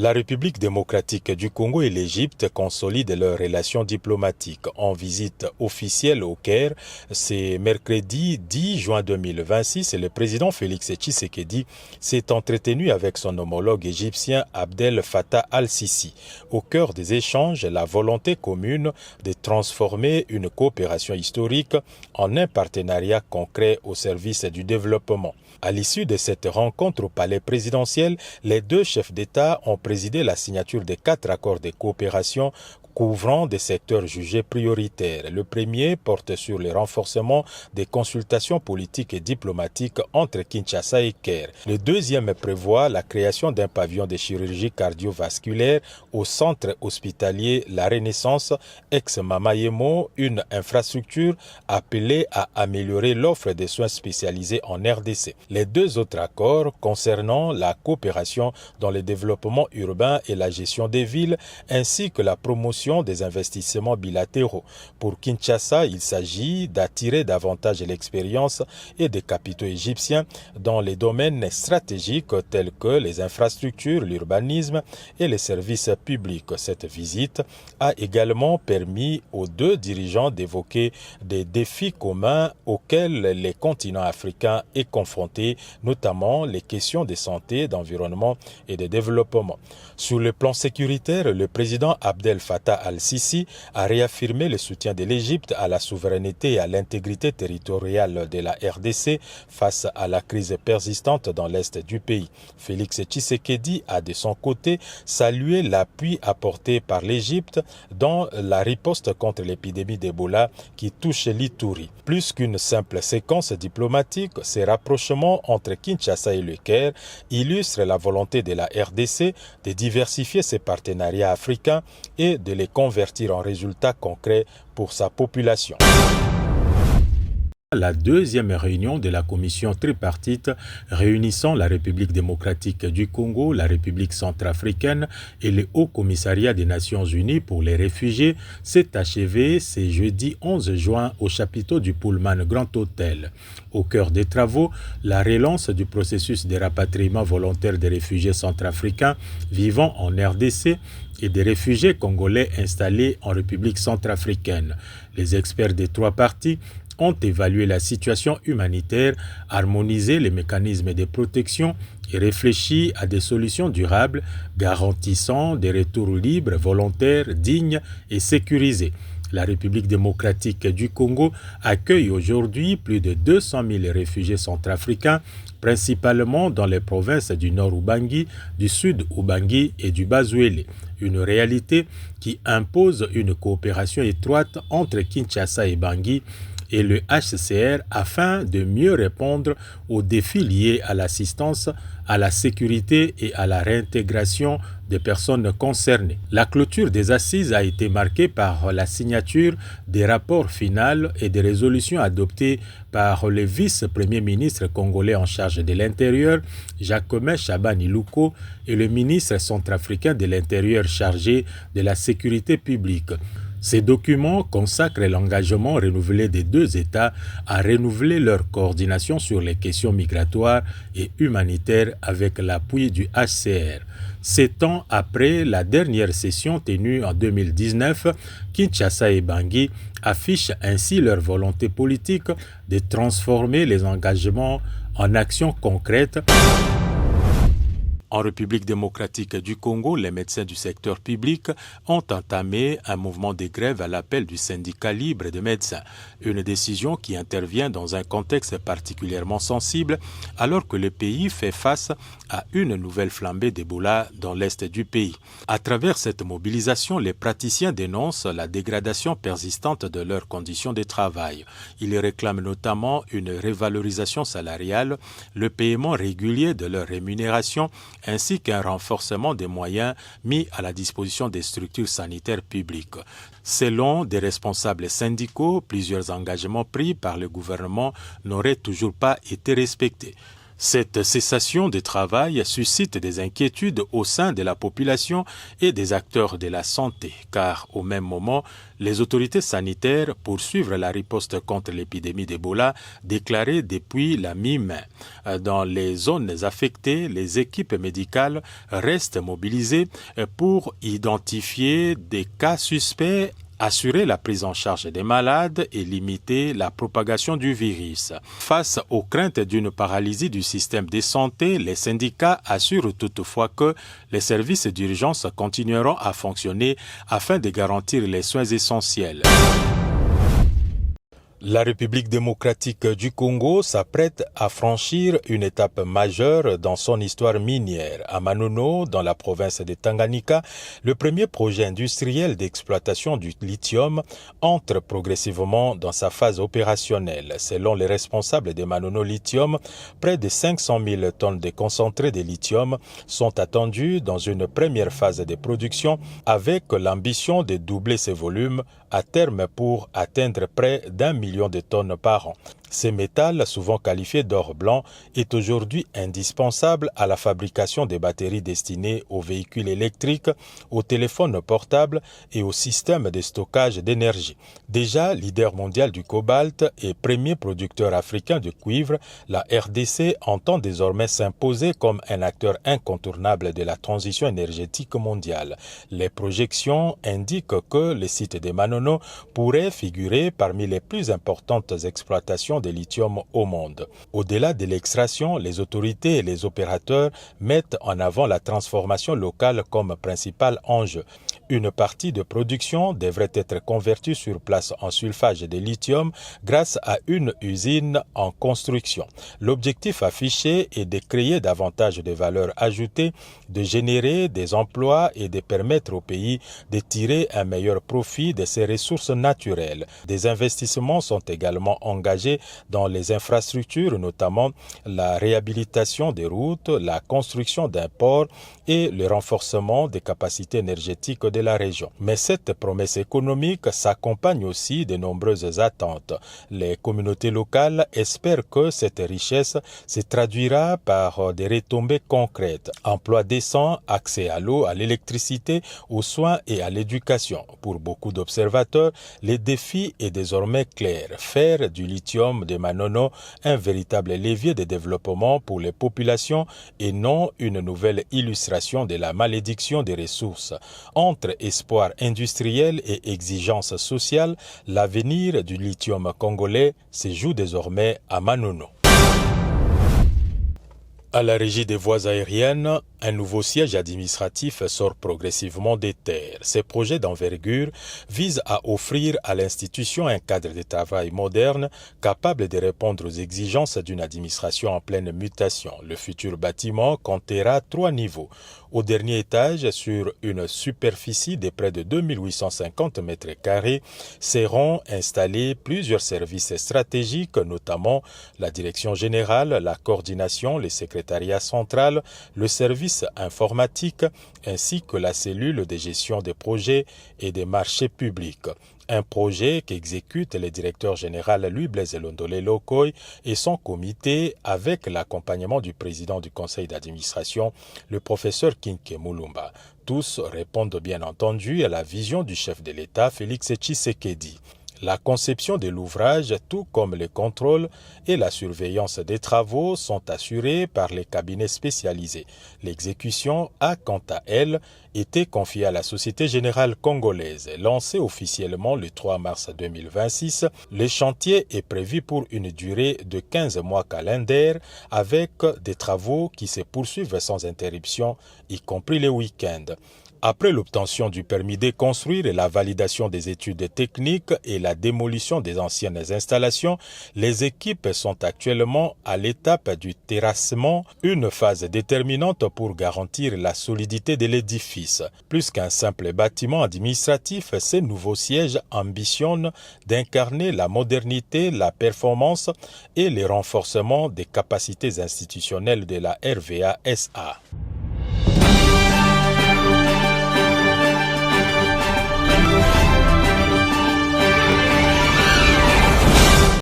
La République démocratique du Congo et l'Égypte consolident leurs relations diplomatiques. En visite officielle au Caire, c'est mercredi 10 juin 2026, le président Félix Tshisekedi s'est entretenu avec son homologue égyptien Abdel Fattah al-Sisi. Au cœur des échanges, la volonté commune de transformer une coopération historique en un partenariat concret au service du développement. À l'issue de cette rencontre au palais présidentiel, les deux chefs d'État ont présidé la signature de 4 accords de coopération couvrant des secteurs jugés prioritaires. Le premier porte sur le renforcement des consultations politiques et diplomatiques entre Kinshasa et Caire. Le deuxième prévoit la création d'un pavillon de chirurgie cardiovasculaire au centre hospitalier La Renaissance, ex-Mamayemo, une infrastructure appelée à améliorer l'offre de soins spécialisés en RDC. Les deux autres accords concernant la coopération dans le développement urbain et la gestion des villes, ainsi que la promotion des investissements bilatéraux. Pour Kinshasa, il s'agit d'attirer davantage l'expérience et des capitaux égyptiens dans les domaines stratégiques tels que les infrastructures, l'urbanisme et les services publics. Cette visite a également permis aux deux dirigeants d'évoquer des défis communs auxquels les continents africains est confronté, notamment les questions de santé, d'environnement et de développement. Sur le plan sécuritaire, le président Abdel Fattah al-Sisi a réaffirmé le soutien de l'Égypte à la souveraineté et à l'intégrité territoriale de la RDC face à la crise persistante dans l'est du pays. Félix Tshisekedi a de son côté salué l'appui apporté par l'Égypte dans la riposte contre l'épidémie d'Ebola qui touche l'Ituri. Plus qu'une simple séquence diplomatique, ces rapprochements entre Kinshasa et le Caire illustrent la volonté de la RDC de diversifier ses partenariats africains et de les convertir en résultats concrets pour sa population. La deuxième réunion de la commission tripartite réunissant la République démocratique du Congo, la République centrafricaine et le Haut Commissariat des Nations Unies pour les réfugiés s'est achevée ce jeudi 11 juin au chapiteau du Pullman Grand Hôtel. Au cœur des travaux, la relance du processus de rapatriement volontaire des réfugiés centrafricains vivant en RDC et des réfugiés congolais installés en République centrafricaine. Les experts des 3 parties ont évalué la situation humanitaire, harmonisé les mécanismes de protection et réfléchi à des solutions durables garantissant des retours libres, volontaires, dignes et sécurisés. La République démocratique du Congo accueille aujourd'hui plus de 200 000 réfugiés centrafricains, principalement dans les provinces du Nord Ubangi, du Sud Ubangi et du Bazuélé. Une réalité qui impose une coopération étroite entre Kinshasa et Bangui et le HCR afin de mieux répondre aux défis liés à l'assistance, à la sécurité et à la réintégration des personnes concernées. La clôture des assises a été marquée par la signature des rapports finaux et des résolutions adoptées par le vice-premier ministre congolais en charge de l'Intérieur, Jacome Chabani Luko, et le ministre centrafricain de l'Intérieur chargé de la sécurité publique. Ces documents consacrent l'engagement renouvelé des deux États à renouveler leur coordination sur les questions migratoires et humanitaires avec l'appui du HCR. 7 ans après la dernière session tenue en 2019, Kinshasa et Bangui affichent ainsi leur volonté politique de transformer les engagements en actions concrètes. En République démocratique du Congo, les médecins du secteur public ont entamé un mouvement de grève à l'appel du syndicat libre de médecins. Une décision qui intervient dans un contexte particulièrement sensible alors que le pays fait face à une nouvelle flambée d'Ebola dans l'est du pays. À travers cette mobilisation, les praticiens dénoncent la dégradation persistante de leurs conditions de travail. Ils réclament notamment une révalorisation salariale, le paiement régulier de leur rémunération, ainsi qu'un renforcement des moyens mis à la disposition des structures sanitaires publiques. Selon des responsables syndicaux, plusieurs engagements pris par le gouvernement n'auraient toujours pas été respectés. Cette cessation de travail suscite des inquiétudes au sein de la population et des acteurs de la santé, car au même moment, les autorités sanitaires poursuivent la riposte contre l'épidémie d'Ebola déclarée depuis la mi-mai. Dans les zones affectées, les équipes médicales restent mobilisées pour identifier des cas suspects, assurer la prise en charge des malades et limiter la propagation du virus. Face aux craintes d'une paralysie du système de santé, les syndicats assurent toutefois que les services d'urgence continueront à fonctionner afin de garantir les soins essentiels. La République démocratique du Congo s'apprête à franchir une étape majeure dans son histoire minière. À Manono, dans la province de Tanganyika, le premier projet industriel d'exploitation du lithium entre progressivement dans sa phase opérationnelle. Selon les responsables de Manono Lithium, près de 500 000 tonnes de concentré de lithium sont attendues dans une première phase de production avec l'ambition de doubler ses volumes à terme pour atteindre près d'1 million de tonnes par an. Ce métal, souvent qualifié d'or blanc, est aujourd'hui indispensable à la fabrication des batteries destinées aux véhicules électriques, aux téléphones portables et aux systèmes de stockage d'énergie. Déjà leader mondial du cobalt et premier producteur africain de cuivre, la RDC entend désormais s'imposer comme un acteur incontournable de la transition énergétique mondiale. Les projections indiquent que le site de Manono pourrait figurer parmi les plus importantes exploitations de lithium au monde. Au-delà de l'extraction, les autorités et les opérateurs mettent en avant la transformation locale comme principal enjeu. Une partie de production devrait être convertie sur place en sulfate de lithium grâce à une usine en construction. L'objectif affiché est de créer davantage de valeur ajoutée, de générer des emplois et de permettre au pays de tirer un meilleur profit de ses ressources naturelles. Des investissements sont également engagés dans les infrastructures, notamment la réhabilitation des routes, la construction d'un port et le renforcement des capacités énergétiques de la région. Mais cette promesse économique s'accompagne aussi de nombreuses attentes. Les communautés locales espèrent que cette richesse se traduira par des retombées concrètes. Emploi décent, accès à l'eau, à l'électricité, aux soins et à l'éducation. Pour beaucoup d'observateurs, le défi est désormais clair. Faire du lithium de Manono un véritable levier de développement pour les populations et non une nouvelle illustration de la malédiction des ressources. Entre espoir industriel et exigence sociale, l'avenir du lithium congolais se joue désormais à Manono. À la Régie des voies aériennes, un nouveau siège administratif sort progressivement des terres. Ces projets d'envergure visent à offrir à l'institution un cadre de travail moderne capable de répondre aux exigences d'une administration en pleine mutation. Le futur bâtiment comptera 3 niveaux. Au dernier étage, sur une superficie de près de 2850 m², seront installés plusieurs services stratégiques, notamment la direction générale, la coordination, le secrétariat central, le service informatique ainsi que la cellule de gestion des projets et des marchés publics. Un projet qu'exécute le directeur général Louis-Blaise Londolé Lokoy et son comité avec l'accompagnement du président du conseil d'administration, le professeur Kinke Mulumba. Tous répondent bien entendu à la vision du chef de l'État Félix Tshisekedi. La conception de l'ouvrage, tout comme le contrôle et la surveillance des travaux, sont assurés par les cabinets spécialisés. L'exécution a, quant à elle, été confiée à la Société Générale Congolaise. Lancé officiellement le 3 mars 2026, le chantier est prévu pour une durée de 15 mois calendaires avec des travaux qui se poursuivent sans interruption, y compris les week-ends. Après l'obtention du permis de construire et la validation des études techniques et la démolition des anciennes installations, les équipes sont actuellement à l'étape du terrassement, une phase déterminante pour garantir la solidité de l'édifice. Plus qu'un simple bâtiment administratif, ces nouveaux sièges ambitionnent d'incarner la modernité, la performance et le renforcement des capacités institutionnelles de la RVA SA.